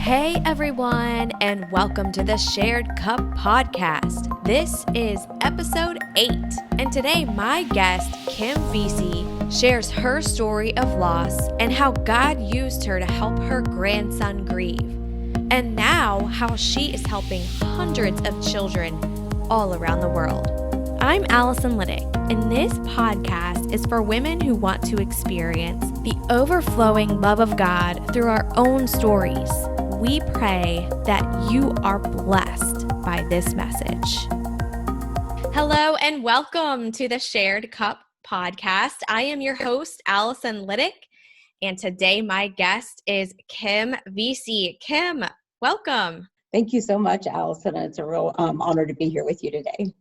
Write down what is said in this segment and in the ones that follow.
Hey everyone, and welcome to the Shared Cup Podcast. This is episode 8, and today my guest, Kim Vesey, shares her story of loss and how God used her to help her grandson grieve, and now how she is helping hundreds of children all around the world. I'm Allison Liddick, and this podcast is for women who want to experience the overflowing love of God through our own stories. We pray that you are blessed by this message. Hello and welcome to the Shared Cup Podcast. I am your host, Allison Liddick, and today my guest is Kim Vesey. Kim, welcome. Thank you so much, Allison. It's a real honor to be here with you today.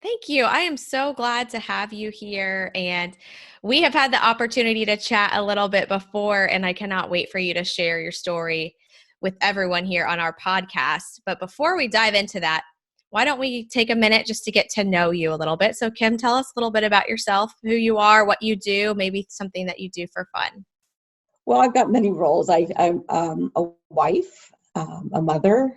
Thank you. I am so glad to have you here, and we have had the opportunity to chat a little bit before, and I cannot wait for you to share your story with everyone here on our podcast. But before we dive into that, why don't we take a minute just to get to know you a little bit? So Kim, tell us a little bit about yourself, who you are, what you do, maybe something that you do for fun. Well, I've got many roles. I'm a wife, a mother.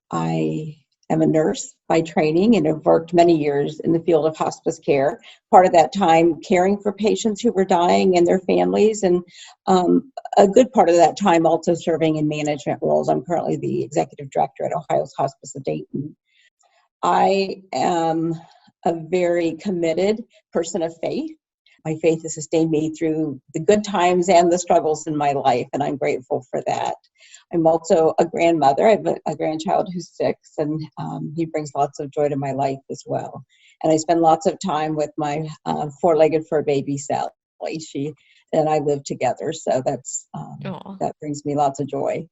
I am a nurse by training and have worked many years in the field of hospice care. Part of that time caring for patients who were dying and their families, and a good part of that time also serving in management roles. I'm currently the executive director at Ohio's Hospice of Dayton. I am a very committed person of faith. My faith has sustained me through the good times and the struggles in my life, and I'm grateful for that. I'm also a grandmother. I have a grandchild who's 6, and he brings lots of joy to my life as well. And I spend lots of time with my 4-legged fur baby, Sally. She and I live together, so that brings me lots of joy.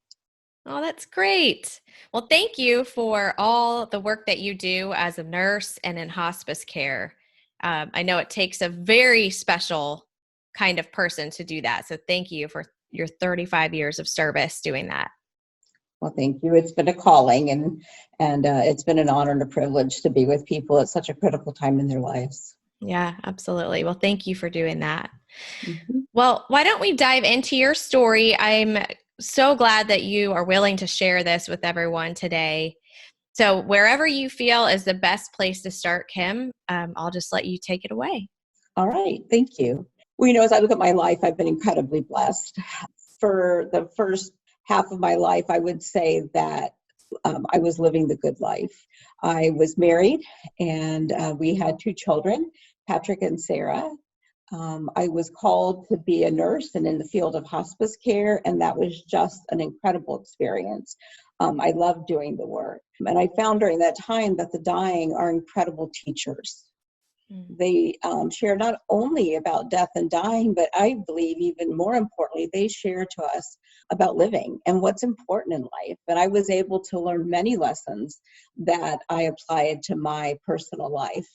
Oh, that's great. Well, thank you for all the work that you do as a nurse and in hospice care. I know it takes a very special kind of person to do that. So thank you for your 35 years of service doing that. Well, thank you. It's been a calling, and it's been an honor and a privilege to be with people at such a critical time in their lives. Yeah, absolutely. Well, thank you for doing that. Mm-hmm. Well, why don't we dive into your story? I'm so glad that you are willing to share this with everyone today. So wherever you feel is the best place to start, Kim, I'll just let you take it away. All right. Thank you. Well, as I look at my life, I've been incredibly blessed. For the first half of my life, I would say that I was living the good life. I was married, and we had 2 children, Patrick and Sarah. I was called to be a nurse and in the field of hospice care, and that was just an incredible experience. I loved doing the work. And I found during that time that the dying are incredible teachers. They share not only about death and dying, but I believe even more importantly, they share to us about living and what's important in life. And I was able to learn many lessons that I applied to my personal life.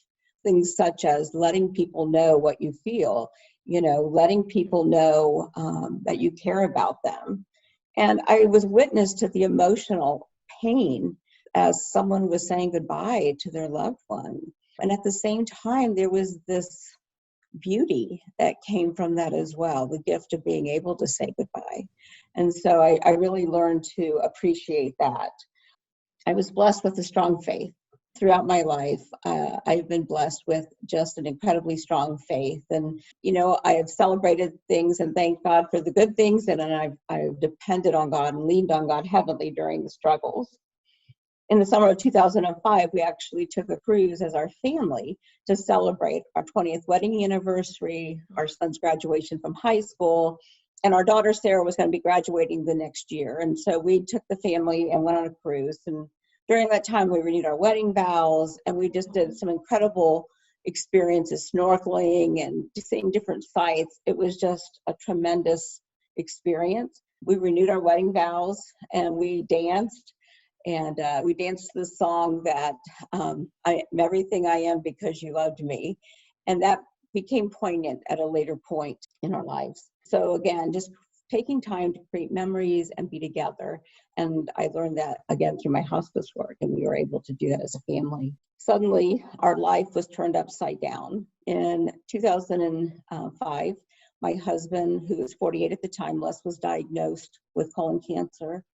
Things such as letting people know what you feel, letting people know that you care about them. And I was witness to the emotional pain as someone was saying goodbye to their loved one. And at the same time, there was this beauty that came from that as well, the gift of being able to say goodbye. And so I really learned to appreciate that. I was blessed with a strong faith. Throughout my life, I've been blessed with just an incredibly strong faith. And, I have celebrated things and thanked God for the good things. And I've depended on God and leaned on God heavily during the struggles. In the summer of 2005, we actually took a cruise as our family to celebrate our 20th wedding anniversary, our son's graduation from high school, and our daughter Sarah was going to be graduating the next year. And so we took the family and went on a cruise. And during that time, we renewed our wedding vows, and we just did some incredible experiences, snorkeling and seeing different sites. It was just a tremendous experience. We renewed our wedding vows, and we danced. And we danced the song that I am everything I am because you loved me. And that became poignant at a later point in our lives. So again, just taking time to create memories and be together. And I learned that again through my hospice work, and we were able to do that as a family. Suddenly, our life was turned upside down. In 2005, my husband, who was 48 at the time, Les, was diagnosed with colon cancer.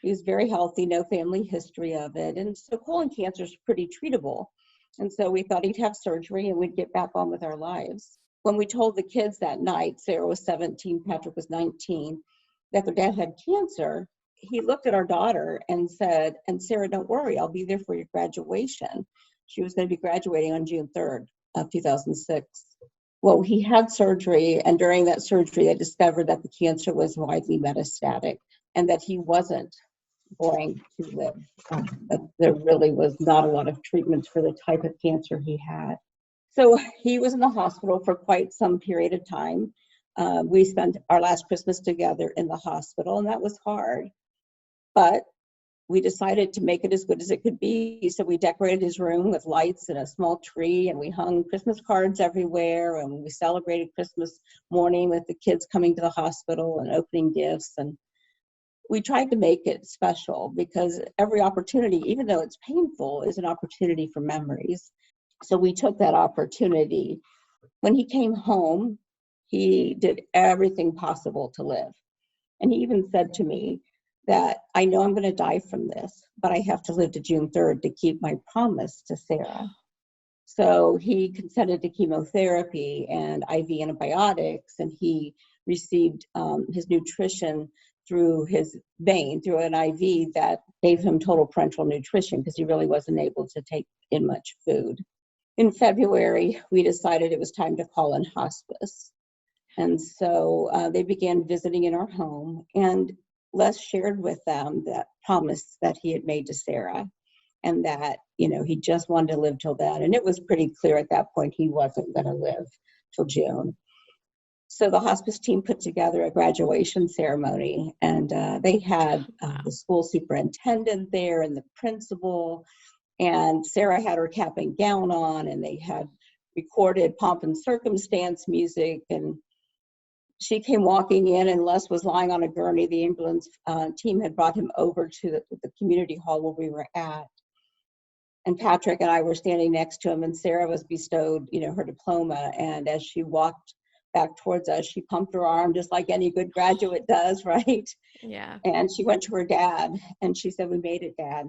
He was very healthy, no family history of it. And so colon cancer is pretty treatable. And so we thought he'd have surgery and we'd get back on with our lives. When we told the kids that night, Sarah was 17, Patrick was 19, that their dad had cancer, he looked at our daughter and said, "And Sarah, don't worry, I'll be there for your graduation." She was going to be graduating on June 3rd of 2006. Well, he had surgery, and during that surgery, they discovered that the cancer was widely metastatic and that he wasn't going to live. That there really was not a lot of treatments for the type of cancer he had. So he was in the hospital for quite some period of time. We spent our last Christmas together in the hospital, and that was hard. But we decided to make it as good as it could be. So we decorated his room with lights and a small tree, and we hung Christmas cards everywhere, and we celebrated Christmas morning with the kids coming to the hospital and opening gifts. And we tried to make it special because every opportunity, even though it's painful, is an opportunity for memories. So we took that opportunity. When he came home, he did everything possible to live. And he even said to me that, "I know I'm going to die from this, but I have to live to June 3rd to keep my promise to Sarah." So he consented to chemotherapy and IV antibiotics, and he received his nutrition through his vein, through an IV that gave him total parenteral nutrition because he really wasn't able to take in much food. In February, we decided it was time to call in hospice. And so they began visiting in our home, and Les shared with them that promise that he had made to Sarah, and that, he just wanted to live till then. And it was pretty clear at that point he wasn't going to live till June. So the hospice team put together a graduation ceremony, and they had the school superintendent there and the principal, and Sarah had her cap and gown on, and they had recorded pomp and circumstance music, and she came walking in, and Les was lying on a gurney. The ambulance team had brought him over to the community hall where we were at. And Patrick and I were standing next to him, and Sarah was bestowed, her diploma. And as she walked back towards us, she pumped her arm just like any good graduate does, right? Yeah. And she went to her dad, and she said, "We made it, Dad."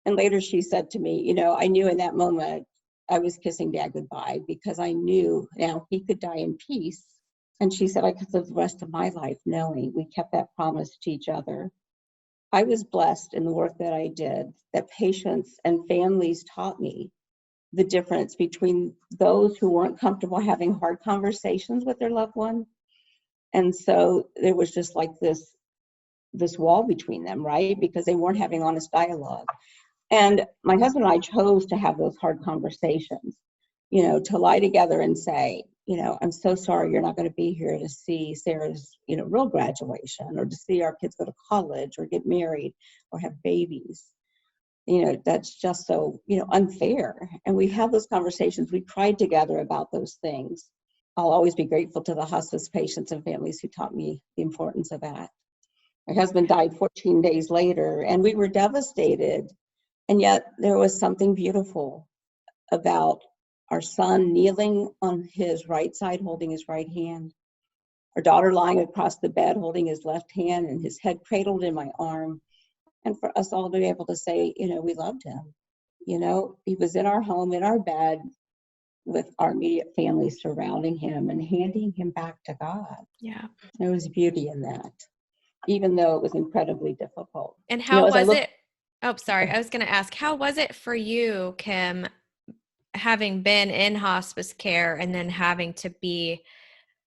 And later she said to me, I knew in that moment I was kissing Dad goodbye, because I knew now he could die in peace. And she said, "I could live the rest of my life knowing we kept that promise to each other." I was blessed in the work that I did, that patients and families taught me the difference between those who weren't comfortable having hard conversations with their loved one. And so there was just like this wall between them, right? Because they weren't having honest dialogue. And my husband and I chose to have those hard conversations, to lie together and say, "I'm so sorry you're not going to be here to see Sarah's, real graduation, or to see our kids go to college or get married or have babies. That's just so, unfair." And we had those conversations. We cried together about those things. I'll always be grateful to the hospice patients and families who taught me the importance of that. My husband died 14 days later, and we were devastated. And yet there was something beautiful about our son kneeling on his right side, holding his right hand, our daughter lying across the bed, holding his left hand, and his head cradled in my arm. And for us all to be able to say, we loved him. He was in our home, in our bed, with our immediate family surrounding him and handing him back to God. Yeah. There was beauty in that, even though it was incredibly difficult. And how was it? Oh, sorry. I was going to ask, how was it for you, Kim, having been in hospice care and then having to be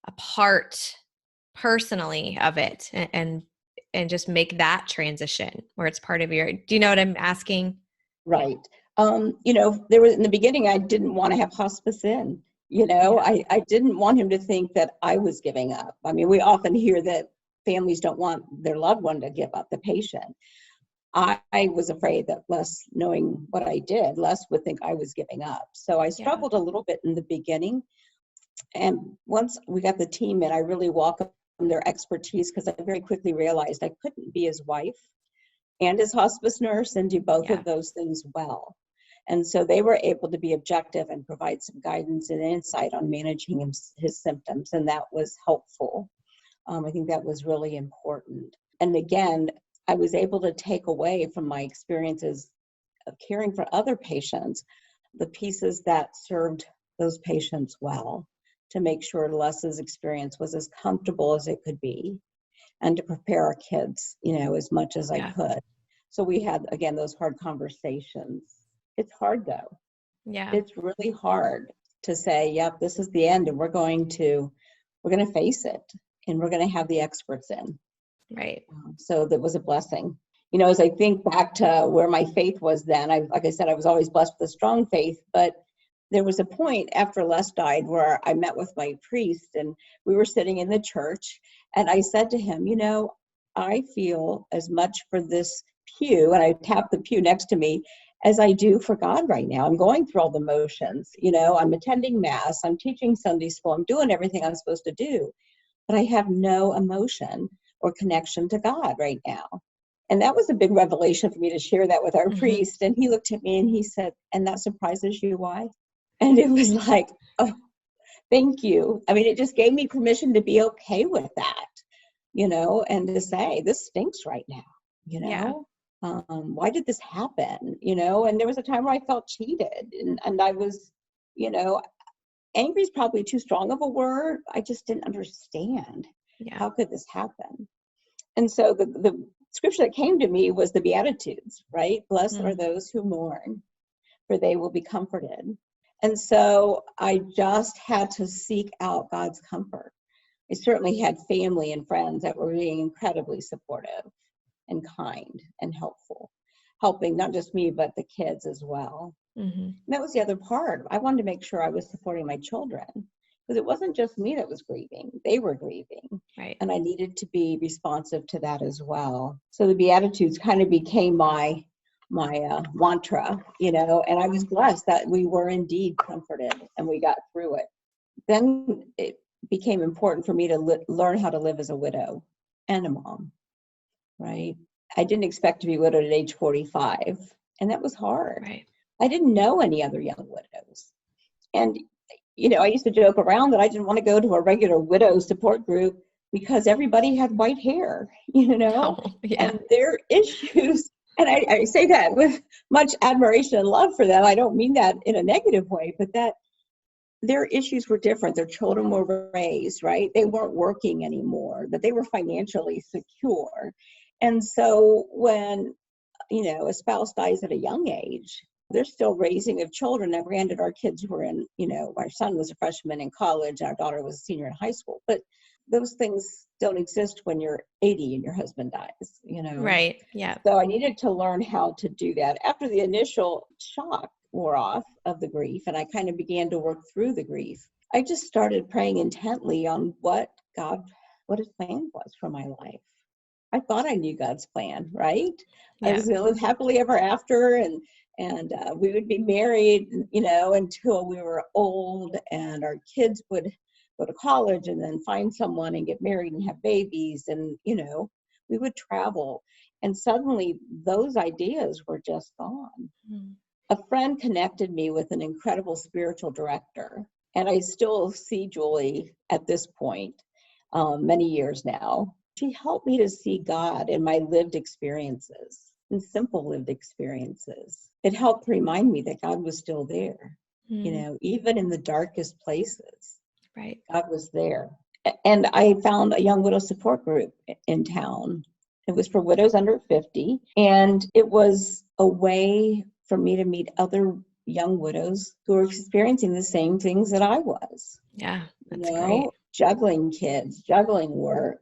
a part personally of it and just make that transition where it's part of do you know what I'm asking? Right. There was, in the beginning, I didn't want to have hospice in, I didn't want him to think that I was giving up. I mean, we often hear that families don't want their loved one to give up, the patient. I was afraid that Les, knowing what I did, Les would think I was giving up. So I struggled a little bit in the beginning. And once we got the team in, I really welcomed their expertise, because I very quickly realized I couldn't be his wife and his hospice nurse and do both of those things well. And so they were able to be objective and provide some guidance and insight on managing his symptoms. And that was helpful. I think that was really important. And again, I was able to take away from my experiences of caring for other patients the pieces that served those patients well, to make sure Les's experience was as comfortable as it could be, and to prepare our kids, as much as I could. So we had, again, those hard conversations. It's hard though. Yeah. It's really hard to say, yep, this is the end, and we're going to face it, and we're going to have the experts in. Right. So that was a blessing. As I think back to where my faith was then, like I said, I was always blessed with a strong faith, but there was a point after Les died where I met with my priest, and we were sitting in the church, and I said to him, I feel as much for this pew, and I tapped the pew next to me, as I do for God right now. I'm going through all the motions, I'm attending Mass, I'm teaching Sunday school, I'm doing everything I'm supposed to do, but I have no emotion or connection to God right now. And that was a big revelation for me to share that with our priest. And he looked at me and he said, and that surprises you, why? And it was like, oh, thank you. I mean, it just gave me permission to be okay with that, and to say, this stinks right now, why did this happen? And there was a time where I felt cheated, and I was, angry is probably too strong of a word. I just didn't understand. How could this happen? And so the scripture that came to me was the Beatitudes, right? Blessed are those who mourn, for they will be comforted. And so I just had to seek out God's comfort. I certainly had family and friends that were being incredibly supportive and kind and helpful, helping not just me, but the kids as well. And that was the other part. I wanted to make sure I was supporting my children, because it wasn't just me that was grieving. They were grieving. Right. And I needed to be responsive to that as well. So the Beatitudes kind of became my mantra, and I was blessed that we were indeed comforted and we got through it. Then it became important for me to learn how to live as a widow and a mom, right? I didn't expect to be widowed at age 45, and that was hard. Right. I didn't know any other young widows. And I used to joke around that I didn't want to go to a regular widow support group because everybody had white hair, and their issues. And I say that with much admiration and love for them. I don't mean that in a negative way, but that their issues were different. Their children were raised, right? They weren't working anymore, but they were financially secure. And so when, a spouse dies at a young age, they're still raising of children. Now, granted, our kids were in, our son was a freshman in college, our daughter was a senior in high school, but those things don't exist when you're 80 and your husband dies, Right. Yeah. So I needed to learn how to do that. After the initial shock wore off of the grief, and I kind of began to work through the grief, I just started praying intently on what his plan was for my life. I thought I knew God's plan, right? I was going to live happily ever after, and we would be married, until we were old, and our kids would go to college and then find someone and get married and have babies, and we would travel. And suddenly those ideas were just gone. A friend connected me with an incredible spiritual director, and I still see Julie at this point, many years now. She helped me to see God in my lived experiences, in simple lived experiences. It helped remind me that God was still there, even in the darkest places. Right. God was there. And I found a young widow support group in town. It was for widows under 50. And it was a way for me to meet other young widows who were experiencing the same things that I was. Yeah, that's great. Juggling kids, juggling work,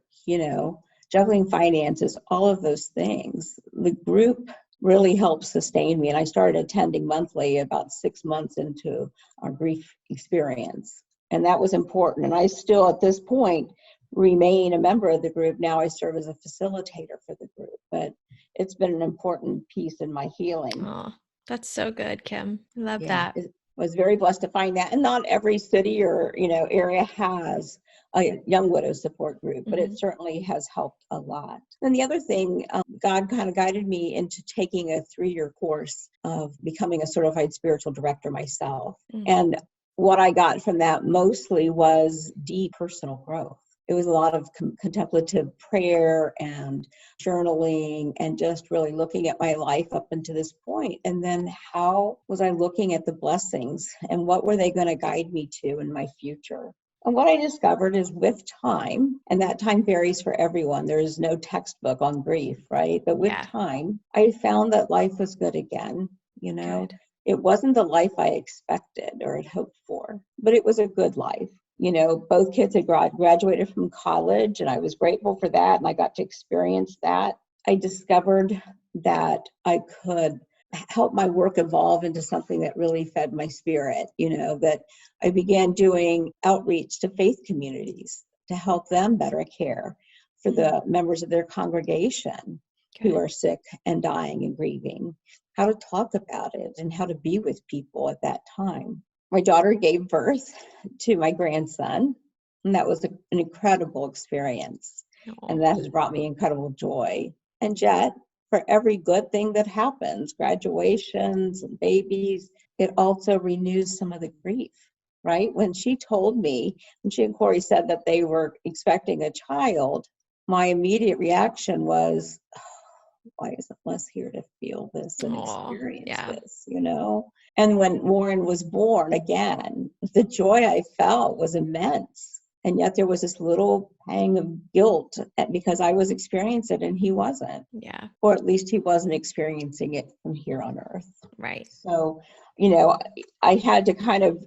juggling finances, all of those things. The group really helped sustain me. And I started attending monthly about 6 months into our grief experience. And that was important. And I still, at this point, remain a member of the group. Now I serve as a facilitator for the group. But it's been an important piece in my healing. Oh, that's so good, Kim. I love that. I was very blessed to find that. And not every city or, area has a young widow support group, but it certainly has helped a lot. And the other thing, God kind of guided me into taking a 3-year course of becoming a certified spiritual director myself. And what I got from that mostly was deep personal growth. It was a lot of contemplative prayer and journaling and just really looking at my life up until this point. And then how was I looking at the blessings and what were they going to guide me to in my future? And what I discovered is with time, and that time varies for everyone, there is no textbook on grief, right? But with time, I found that life was good again. Good. It wasn't the life I expected or had hoped for, but it was a good life. Both kids had graduated from college, and I was grateful for that, and I got to experience that. I discovered that I could help my work evolve into something that really fed my spirit, that I began doing outreach to faith communities to help them better care for the members of their congregation who are sick and dying and grieving, how to talk about it and how to be with people at that time. My daughter gave birth to my grandson, and that was an incredible experience. And that has brought me incredible joy. And yet, for every good thing that happens, graduations and babies, it also renews some of the grief, right? When she told me, when she and Corey said that they were expecting a child, my immediate reaction was, why isn't Les here to feel this and experience this, And when Warren was born again, the joy I felt was immense. And yet there was this little pang of guilt because I was experiencing it and he wasn't. Yeah. Or at least he wasn't experiencing it from here on earth. Right. So, I had to kind of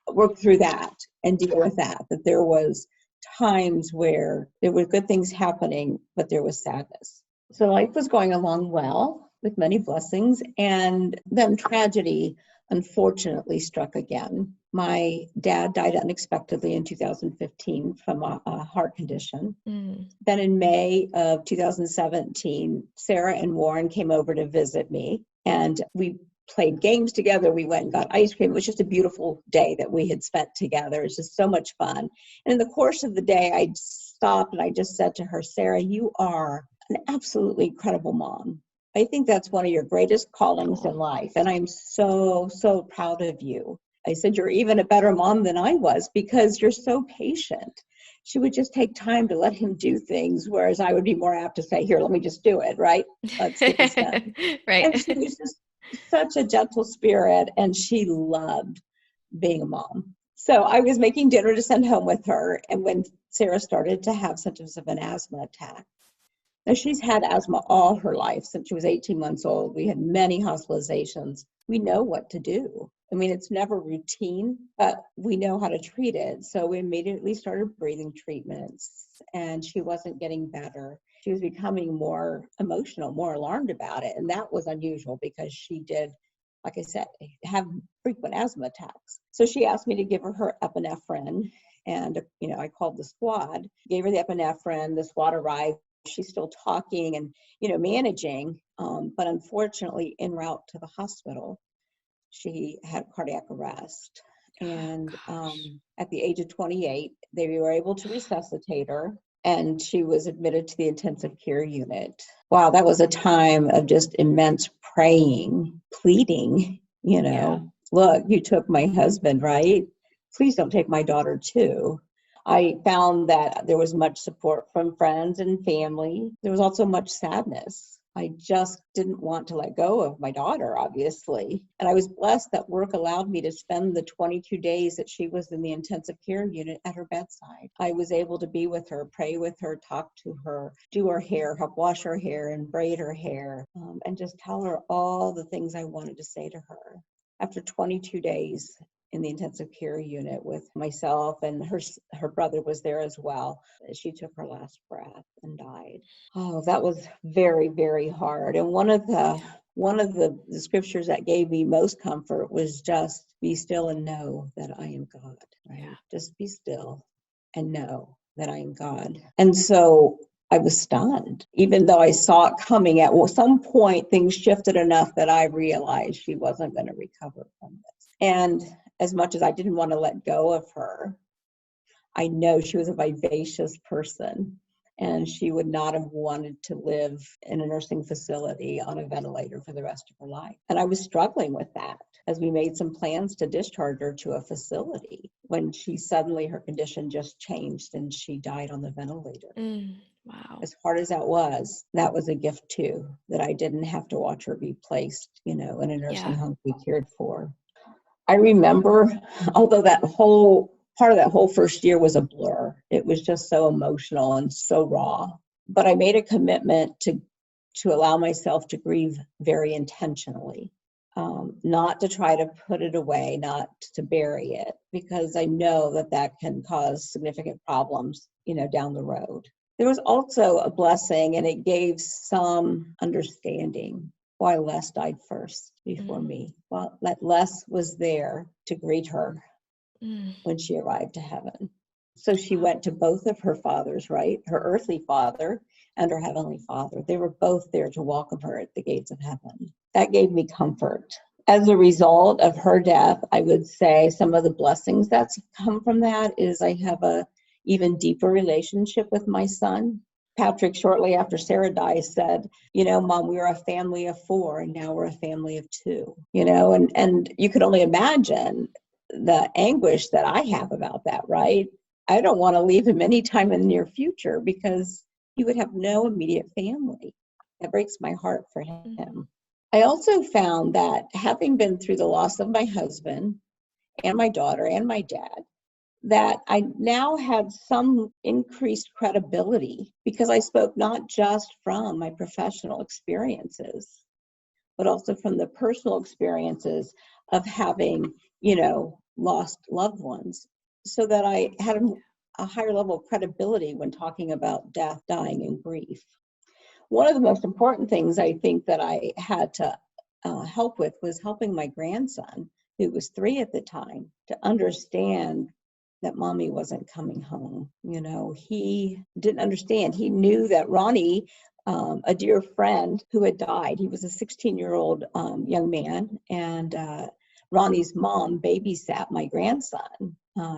work through that and deal with that there was times where there were good things happening, but there was sadness. So life was going along well with many blessings, and then tragedy unfortunately struck again. My dad died unexpectedly in 2015 from a heart condition. Then in May of 2017, Sarah and Warren came over to visit me, and we played games together. We went and got ice cream. It was just a beautiful day that we had spent together. It was just so much fun. And in the course of the day, I stopped and I just said to her, Sarah, you are an absolutely incredible mom. I think that's one of your greatest callings in life. And I'm so, so proud of you. I said, you're even a better mom than I was because you're so patient. She would just take time to let him do things, whereas I would be more apt to say, here, let me just do it, right? Let's get this done. Right. And she was just such a gentle spirit, and she loved being a mom. So I was making dinner to send home with her, and when Sarah started to have symptoms of an asthma attack. Now, she's had asthma all her life since she was 18 months old. We had many hospitalizations. We know what to do. I mean, it's never routine, but we know how to treat it. So we immediately started breathing treatments, and she wasn't getting better. She was becoming more emotional, more alarmed about it. And that was unusual because she did, like I said, have frequent asthma attacks. So she asked me to give her epinephrine. And, I called the squad, gave her the epinephrine. The squad arrived. She's still talking and, managing. But unfortunately, en route to the hospital, she had cardiac arrest. And at the age of 28, they were able to resuscitate her, and she was admitted to the intensive care unit. Wow, that was a time of just immense praying, pleading, Look, you took my husband, right? Please don't take my daughter too. I found that there was much support from friends and family. There was also much sadness. I just didn't want to let go of my daughter, obviously. And I was blessed that work allowed me to spend the 22 days that she was in the intensive care unit at her bedside. I was able to be with her, pray with her, talk to her, do her hair, help wash her hair and braid her hair, and just tell her all the things I wanted to say to her. After 22 days in the intensive care unit with myself, and her brother was there as well, she took her last breath and died. Oh, that was very, very hard. And one of the scriptures that gave me most comfort was just be still and know that I am God, right? Yeah. Just be still and know that I am God. And so I was stunned, even though I saw it coming. At some point, things shifted enough that I realized she wasn't going to recover from this. And as much as I didn't want to let go of her, I know she was a vivacious person. and she would not have wanted to live in a nursing facility on a ventilator for the rest of her life. And I was struggling with that as we made some plans to discharge her to a facility when her condition just changed and she died on the ventilator. Wow. As hard as that was a gift too, that I didn't have to watch her be placed, in a nursing home to be cared for. I remember, although part of that whole first year was a blur. It was just so emotional and so raw. But I made a commitment to allow myself to grieve very intentionally, not to try to put it away, not to bury it, because I know that can cause significant problems, down the road. There was also a blessing, and it gave some understanding why Les died first before me. Well, that Les was there to greet her when she arrived to heaven. So she went to both of her fathers, right? Her earthly father and her heavenly father. They were both there to welcome her at the gates of heaven. That gave me comfort. As a result of her death, I would say some of the blessings that's come from that is I have a even deeper relationship with my son. Patrick, shortly after Sarah died, said, Mom, we were a family of 4 and now we're a family of 2, and you could only imagine the anguish that I have about that, right? I don't want to leave him anytime in the near future because he would have no immediate family. That breaks my heart for him. I also found that having been through the loss of my husband and my daughter and my dad, that I now had some increased credibility because I spoke not just from my professional experiences, but also from the personal experiences of having, lost loved ones, so that I had a higher level of credibility when talking about death, dying, and grief. One of the most important things I think that I had to help with was helping my grandson, who was 3 at the time, to understand that Mommy wasn't coming home. He didn't understand. He knew that Ronnie, a dear friend who had died, he was a 16-year-old young man, and Ronnie's mom babysat my grandson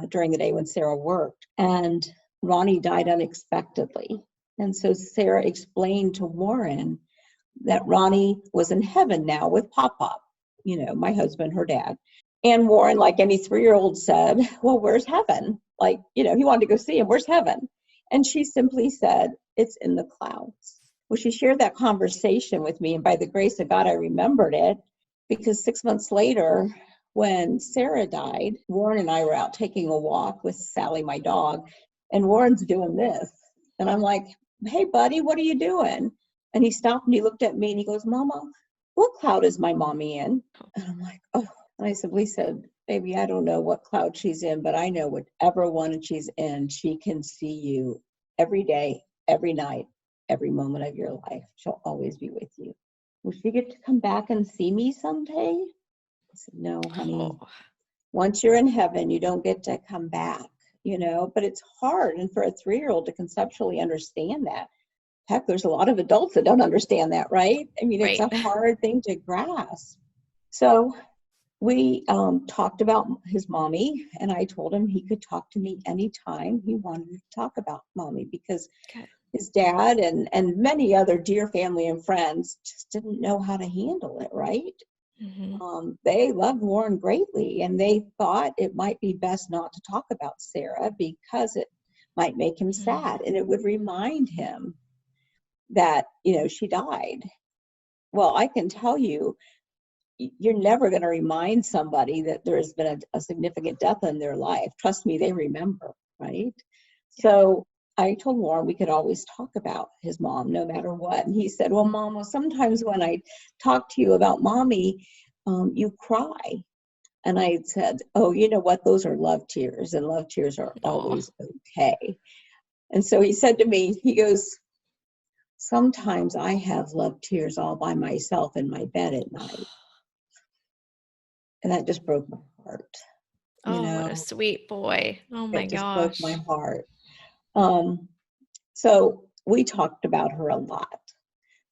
during the day when Sarah worked, and Ronnie died unexpectedly. And so Sarah explained to Warren that Ronnie was in heaven now with Pop, my husband, her dad. And Warren, like any 3-year-old, said, well, where's heaven? He wanted to go see him. Where's heaven? And she simply said, it's in the clouds. Well, she shared that conversation with me, and by the grace of God, I remembered it, because 6 months later, when Sarah died, Warren and I were out taking a walk with Sally, my dog, and Warren's doing this. And I'm like, hey, buddy, what are you doing? And he stopped and he looked at me and he goes, Mama, what cloud is my mommy in? And I'm like, oh. And I simply said, baby, I don't know what cloud she's in, but I know whatever one she's in, she can see you every day, every night, every moment of your life. She'll always be with you. Will she get to come back and see me someday? I said, no, honey. Once you're in heaven, you don't get to come back, but it's hard. And for a 3-year-old to conceptually understand that, heck, there's a lot of adults that don't understand that, right? I mean, it's a hard thing to grasp. So we talked about his mommy, and I told him he could talk to me anytime he wanted to talk about Mommy, because his dad and many other dear family and friends just didn't know how to handle it, right? They loved Warren greatly, and they thought it might be best not to talk about Sarah because it might make him sad, and it would remind him that, she died. Well, I can tell you, you're never going to remind somebody that there has been a significant death in their life. Trust me, they remember, right? So I told Warren we could always talk about his mom no matter what. And he said, well, Mom, sometimes when I talk to you about Mommy, you cry. And I said, oh, you know what? Those are love tears, and love tears are always okay. And so he said to me, he goes, sometimes I have love tears all by myself in my bed at night. And that just broke my heart. What a sweet boy. Oh my gosh. It just broke my heart. So we talked about her a lot.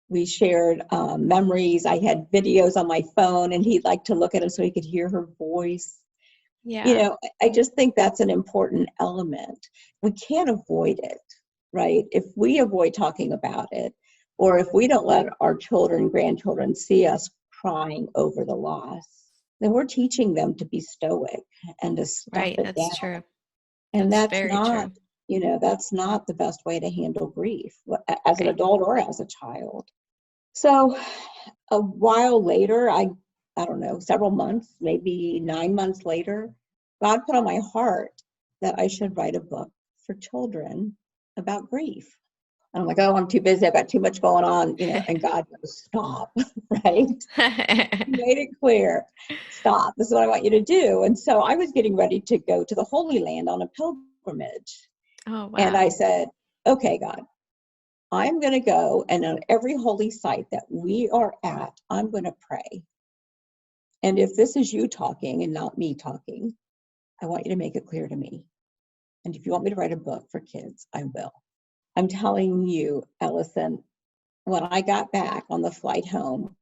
We shared memories. I had videos on my phone, and he'd like to look at them so he could hear her voice. I just think that's an important element. We can't avoid it. right? If we avoid talking about it, or if we don't let our children, grandchildren see us crying over the loss, then we're teaching them to be stoic and to stuff Right. it That's down. true. And That's that's very not, true. that's not the best way to handle grief as an Right. adult or as a child. So a while later, I don't know, several months, maybe 9 months later, God put on my heart that I should write a book for children about grief. And I'm like, oh, I'm too busy. I've got too much going on, and God goes, stop, right? He made it clear, stop. This is what I want you to do. And so I was getting ready to go to the Holy Land on a pilgrimage. Oh, And I wow. said, okay, God, I'm going to go, and on every holy site that we are at, I'm going to pray. And if this is you talking and not me talking, I want you to make it clear to me. And if you want me to write a book for kids, I will. I'm telling you, Ellison, when I got back on the flight home,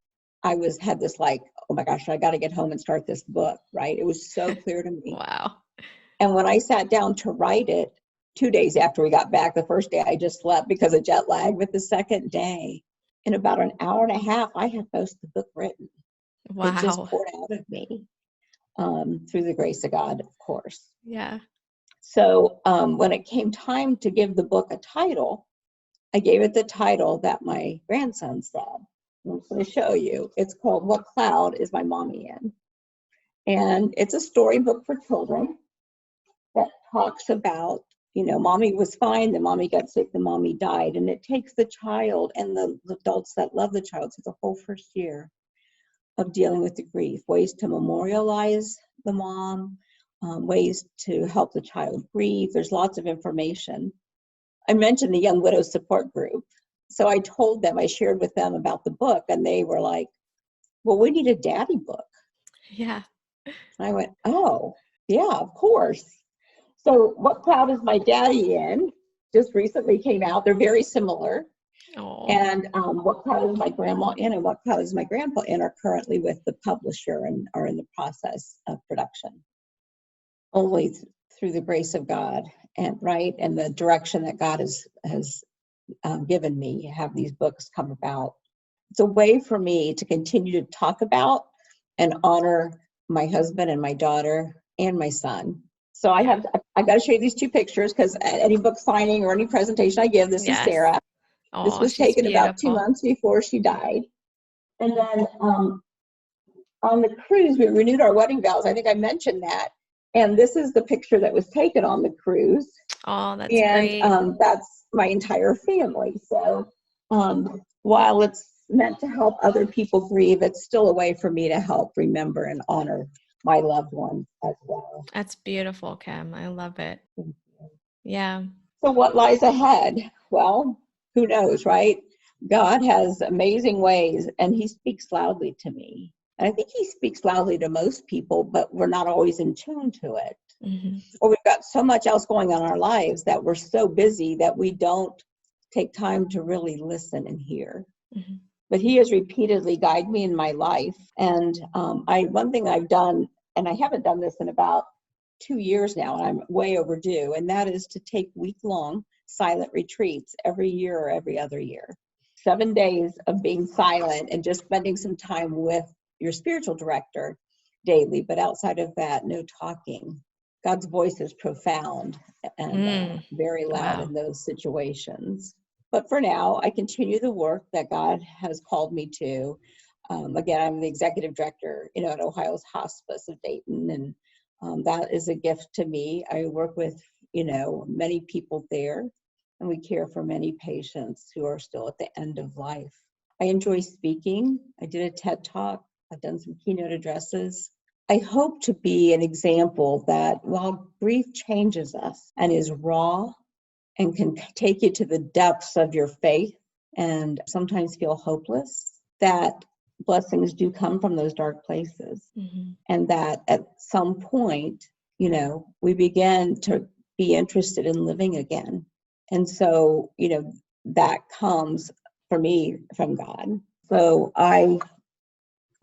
had this like, oh my gosh, I got to get home and start this book, right? It was so clear to me. Wow. And when I sat down to write it, 2 days after we got back, the first day I just slept because of jet lag, but the second day, in about an hour and a half, I had most of the book written. It just Wow. poured out of me through the grace of God, of course. Yeah. So when it came time to give the book a title, I gave it the title that my grandson said. I'm going to show you. It's called What Cloud Is My Mommy In? And it's a storybook for children that talks about, mommy was fine, then mommy got sick, then mommy died. And it takes the child and the adults that love the child through the whole first year of dealing with the grief, ways to memorialize the mom, ways to help the child grieve. There's lots of information. I mentioned the Young Widows Support Group. So I told them, I shared with them about the book, and they were like, well, we need a daddy book. Yeah. And I went, oh, yeah, of course. So What Cloud Is My Daddy In just recently came out. They're very similar. Oh, And What Cloud Is My Grandma In and What Cloud Is My Grandpa In are currently with the publisher and are in the process of production. Only through the grace of God and the direction that God has given me, have these books come about. It's a way for me to continue to talk about and honor my husband and my daughter and my son. So I got to show you these two pictures because at any book signing or any presentation I give, this is yes. Sarah. This Oh, was she's taken about 2 beautiful. months before she died. And then on the cruise, we renewed our wedding vows. I think I mentioned that. And this is the picture that was taken on the cruise. Oh, that's And great. that's my entire family. So while it's meant to help other people grieve, it's still a way for me to help remember and honor my loved ones as well. That's beautiful, Kim. I love it. Yeah. So what lies ahead? Well, who knows, right? God has amazing ways, and he speaks loudly to me. And I think he speaks loudly to most people, but we're not always in tune to it. Mm-hmm. Or we've got so much else going on in our lives that we're so busy that we don't take time to really listen and hear. Mm-hmm. But he has repeatedly guided me in my life. And one thing I've done, and I haven't done this in about 2 years now, and I'm way overdue, and that is to take week-long silent retreats every year or every other year. 7 days of being silent and just spending some time with your spiritual director daily. But outside of that, no talking. God's voice is profound and very loud Wow. in those situations. But for now, I continue the work that God has called me to. Again, I'm the executive director, at Ohio's Hospice of Dayton, and that is a gift to me. I work with, many people there, and we care for many patients who are still at the end of life. I enjoy speaking. I did a TED Talk. I've done some keynote addresses. I hope to be an example that while grief changes us and is raw and can take you to the depths of your faith and sometimes feel hopeless, that blessings do come from those dark places. Mm-hmm. And that at some point, we begin to be interested in living again. And so, that comes for me from God. So I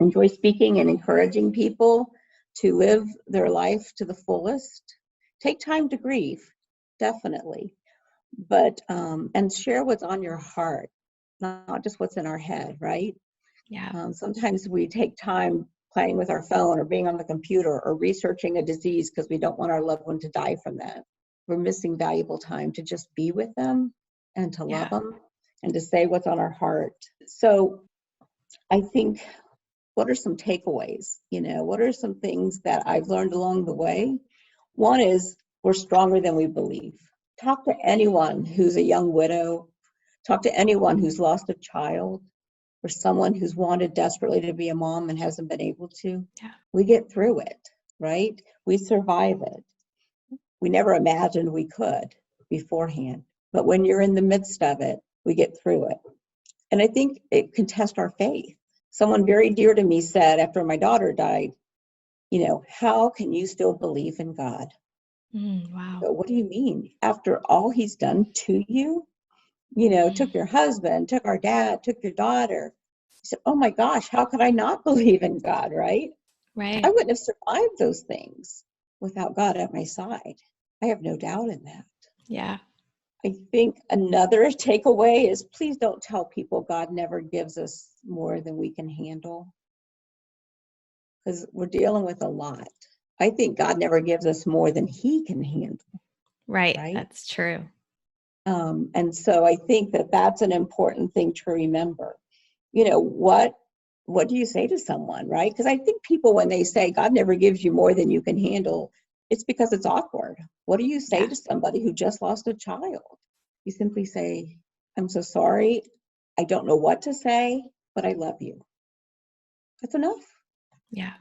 enjoy speaking and encouraging people to live their life to the fullest. Take time to grieve, definitely. but and share what's on your heart, not just what's in our head, right? Yeah. Sometimes we take time playing with our phone or being on the computer or researching a disease because we don't want our loved one to die from that. We're missing valuable time to just be with them and to love Yeah. them and to say what's on our heart. So I think, what are some takeaways? What are some things that I've learned along the way? One is, we're stronger than we believe. Talk to anyone who's a young widow. Talk to anyone who's lost a child, or someone who's wanted desperately to be a mom and hasn't been able to. Yeah. We get through it, right? We survive it. We never imagined we could beforehand. But when you're in the midst of it, we get through it. And I think it can test our faith. Someone very dear to me said after my daughter died, how can you still believe in God? Wow. But what do you mean? After all he's done to you? Took your husband, took our dad, took your daughter. He said, oh my gosh, how could I not believe in God, right? Right. I wouldn't have survived those things without God at my side. I have no doubt in that. Yeah. I think another takeaway is, please don't tell people God never gives us more than we can handle, because we're dealing with a lot. I think God never gives us more than he can handle. Right. Right? That's true. And so I think that that's an important thing to remember. What do you say to someone, right? Because I think people, when they say God never gives you more than you can handle, it's because it's awkward. What do you say to somebody who just lost a child? You simply say, I'm so sorry. I don't know what to say, but I love you. That's enough. Yeah.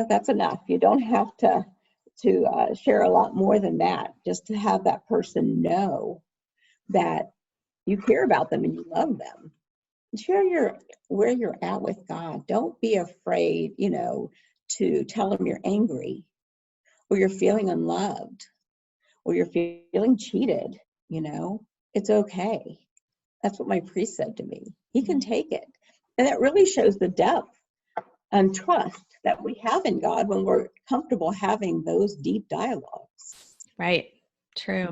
That's enough. You don't have to share a lot more than that, just to have that person know that you care about them and you love them. Share where you're at with God. Don't be afraid, to tell him you're angry, or you're feeling unloved, or you're feeling cheated. It's okay. That's what my priest said to me. He can take it. And that really shows the depth and trust that we have in God when we're comfortable having those deep dialogues. Right. True.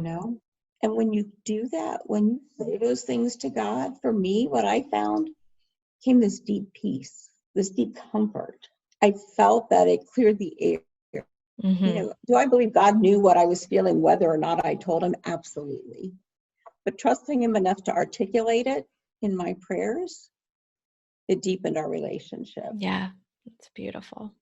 And when you do that, when you say those things to God, for me, what I found came this deep peace, this deep comfort. I felt that it cleared the air. Do I believe God knew what I was feeling, whether or not I told him? Absolutely. But trusting him enough to articulate it in my prayers, it deepened our relationship. Yeah, it's beautiful.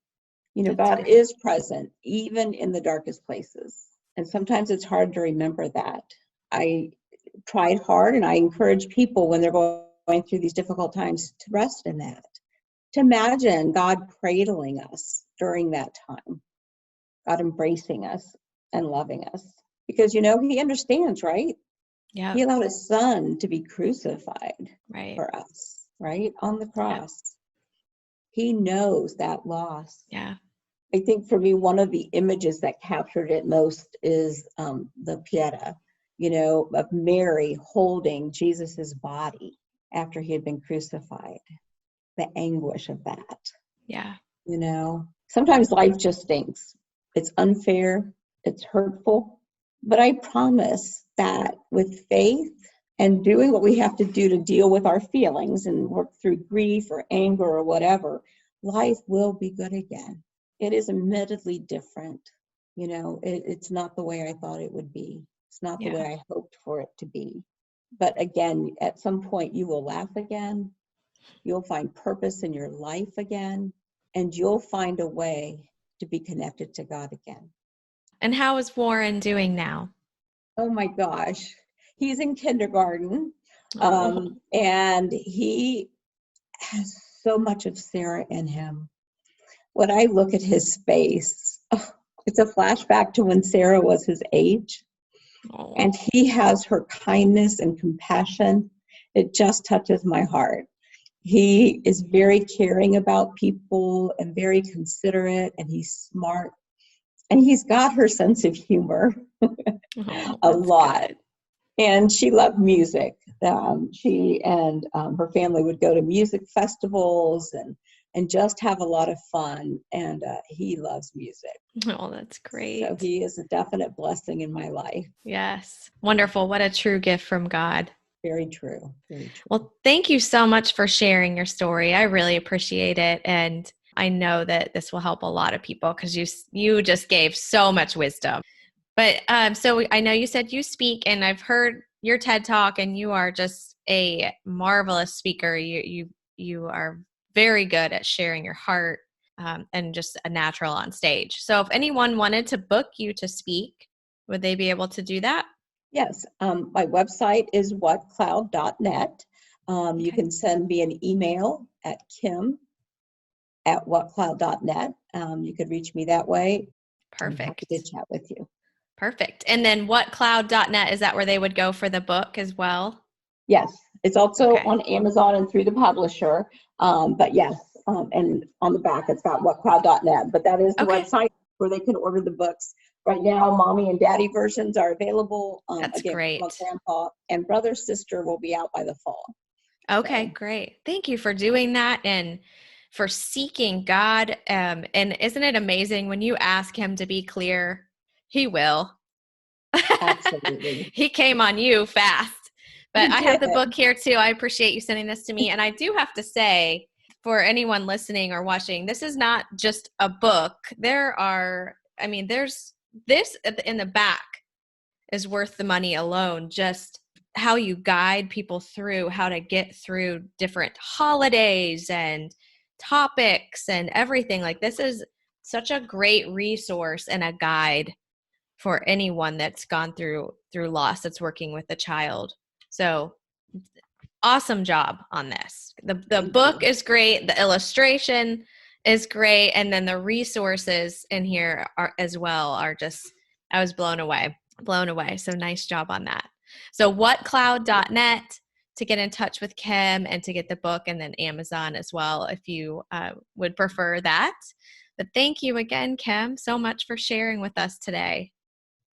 God is present even in the darkest places. And sometimes it's hard to remember that. I tried hard, and I encourage people when they're going through these difficult times to rest in that, to imagine God cradling us during that time, God embracing us and loving us, because he understands, right? Yeah. He allowed his son to be crucified for us, right? On the cross. Yeah. He knows that loss. Yeah. I think for me, one of the images that captured it most is the Pieta, of Mary holding Jesus's body after he had been crucified. The anguish of that. Yeah. Sometimes life just stinks. It's unfair. It's hurtful. But I promise that with faith and doing what we have to do to deal with our feelings and work through grief or anger or whatever, life will be good again. It is admittedly different. It's not the way I thought it would be. It's not the way I hoped for it to be. But again, at some point you will laugh again. You'll find purpose in your life again, and you'll find a way to be connected to God again. And how is Warren doing now? Oh my gosh. He's in kindergarten, and he has so much of Sarah in him. When I look at his face, it's a flashback to when Sarah was his age. And he has her kindness and compassion. It just touches my heart. He is very caring about people and very considerate, and he's smart. And he's got her sense of humor a lot. Good. And she loved music. She and her family would go to music festivals and and just have a lot of fun. And he loves music. Oh, that's great. So he is a definite blessing in my life. Yes. Wonderful. What a true gift from God. Very true. Very true. Well, thank you so much for sharing your story. I really appreciate it. And I know that this will help a lot of people because you just gave so much wisdom. But so I know you said you speak, and I've heard your TED Talk, and you are just a marvelous speaker. You are very good at sharing your heart and just a natural on stage. So if anyone wanted to book you to speak, would they be able to do that? Yes. My website is whatcloud.net. You can send me an email at kim@whatcloud.net. You could reach me that way. Perfect. I'm happy to chat with you. Perfect. And then whatcloud.net, is that where they would go for the book as well? Yes. It's also on Amazon and through the publisher. But yes, and on the back, it's got whatcloud.net. But that is the website where they can order the books. Right now, mommy and daddy versions are available. That's again, great. Grandpa and brother, sister will be out by the fall. Okay, great. Thank you for doing that and for seeking God. And isn't it amazing when you ask him to be clear, he will. Absolutely. He came on you fast. But I have the book here too. I appreciate you sending this to me. And I do have to say, for anyone listening or watching, this is not just a book. There's this in the back is worth the money alone. Just how you guide people through how to get through different holidays and topics and everything. Like, this is such a great resource and a guide for anyone that's gone through loss, that's working with a child. So awesome job on this. The book is great. The illustration is great. And then the resources in here as well are just, I was blown away. So nice job on that. So whatcloud.net to get in touch with Kim and to get the book, and then Amazon as well if you would prefer that. But thank you again, Kim, so much for sharing with us today.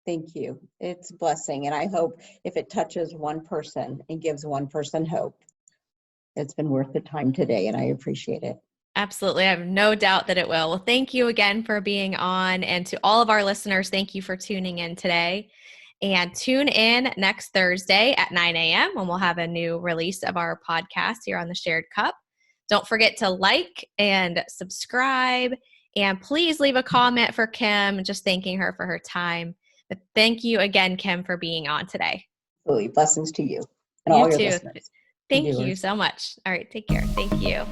Thank you. It's a blessing. And I hope if it touches one person and gives one person hope, it's been worth the time today. And I appreciate it. Absolutely. I have no doubt that it will. Well, thank you again for being on. And to all of our listeners, thank you for tuning in today. And tune in next Thursday at 9 a.m. when we'll have a new release of our podcast here on the Shared Cup. Don't forget to like and subscribe. And please leave a comment for Kim, just thanking her for her time. But thank you again, Kim, for being on today. Absolutely. Blessings to you and all your listeners. Thank you so much. All right, take care. Thank you.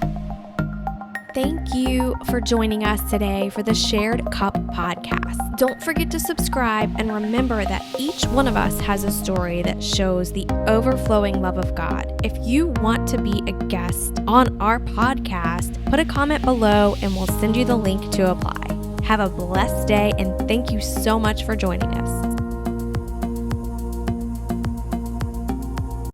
Thank you for joining us today for the Shared Cup podcast. Don't forget to subscribe, and remember that each one of us has a story that shows the overflowing love of God. If you want to be a guest on our podcast, put a comment below and we'll send you the link to apply. Have a blessed day, and thank you so much for joining us.